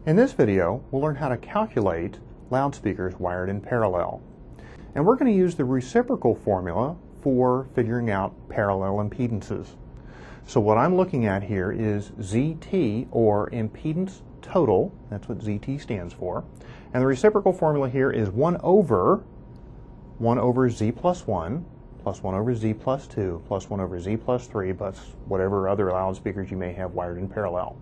In this video, we'll learn how to calculate loudspeakers wired in parallel. And we're going to use the reciprocal formula for figuring out parallel impedances. So what I'm looking at here is ZT, or impedance total. That's what ZT stands for. And the reciprocal formula here is 1 over Z plus 1 plus 1 over Z plus 2 plus 1 over Z plus 3 plus whatever other loudspeakers you may have wired in parallel.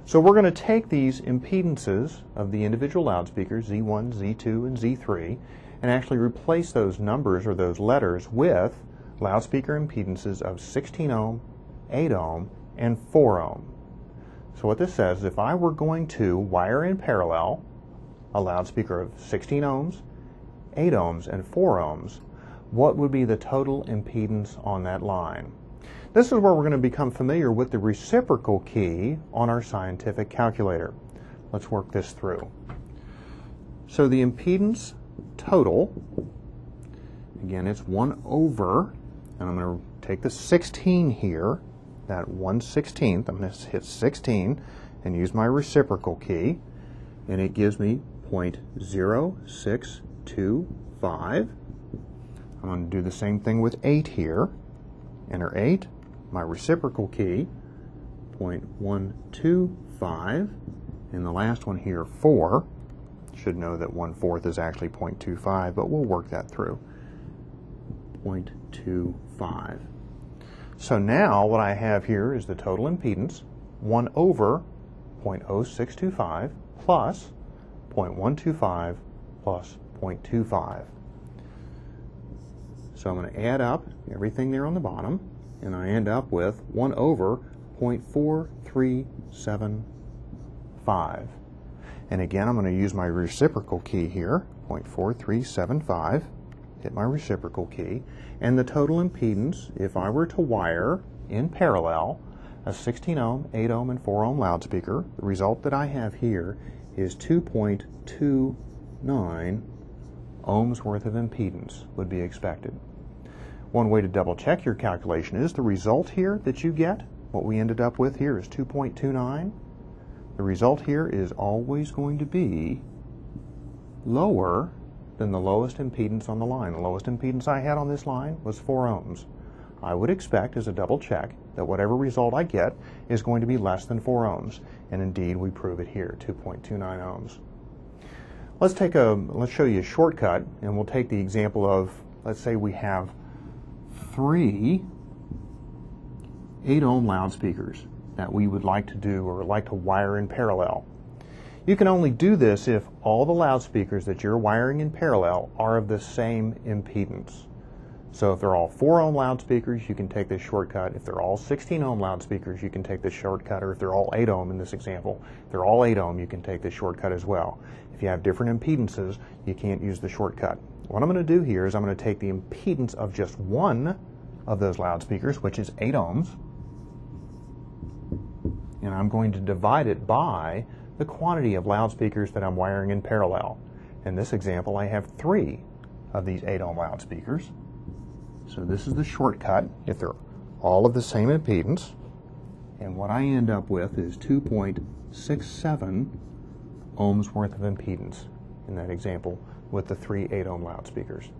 So we're going to take these impedances of the individual loudspeakers, Z1, Z2, and Z3, and actually replace those numbers or those letters with loudspeaker impedances of 16 ohm, 8 ohm, and 4 ohm. So what this says is if I were going to wire in parallel a loudspeaker of 16 ohms, 8 ohms, and 4 ohms, what would be the total impedance on that line? This is where we're going to become familiar with the reciprocal key on our scientific calculator. Let's work this through. So the impedance total, again, it's 1 over, and I'm going to take the 16 here, that 1/16th, I'm going to hit 16 and use my reciprocal key, and it gives me 0.0625. I'm going to do the same thing with 8 here. Enter 8. My reciprocal key, 0.125, and the last one here, 4. Should know that 1/4 is actually 0.25, but we'll work that through. 0.25. So now what I have here is the total impedance, 1 over 0.0625 plus 0.125 plus 0.25. So I'm going to add up everything there on the bottom, and I end up with 1 over 0.4375. And again, I'm going to use my reciprocal key here, 0.4375, hit my reciprocal key, and the total impedance, if I were to wire in parallel a 16 ohm, 8 ohm, and 4 ohm loudspeaker, the result that I have here is 2.29 ohms worth of impedance would be expected. One way to double check your calculation is the result here that you get, what we ended up with here is 2.29. The result here is always going to be lower than the lowest impedance on the line. The lowest impedance I had on this line was 4 ohms. I would expect, as a double check, that whatever result I get is going to be less than 4 ohms. And indeed, we prove it here, 2.29 ohms. Let's show you a shortcut, and we'll take the example of, let's say we have 3 8 ohm loudspeakers that we would like to do or like to wire in parallel. You can only do this if all the loudspeakers that you're wiring in parallel are of the same impedance. So if they're all 4 ohm loudspeakers, you can take this shortcut. If they're all 16 ohm loudspeakers, you can take this shortcut. Or if they're all 8 ohm in this example, if they're all 8 ohm, you can take this shortcut as well. If you have different impedances, you can't use the shortcut. What I'm going to do here is I'm going to take the impedance of just one of those loudspeakers, which is 8 ohms, and I'm going to divide it by the quantity of loudspeakers that I'm wiring in parallel. In this example, I have 3 of these 8 ohm loudspeakers. So this is the shortcut if they're all of the same impedance. And what I end up with is 2.67 ohms worth of impedance in that example with the 3 8 ohm loudspeakers.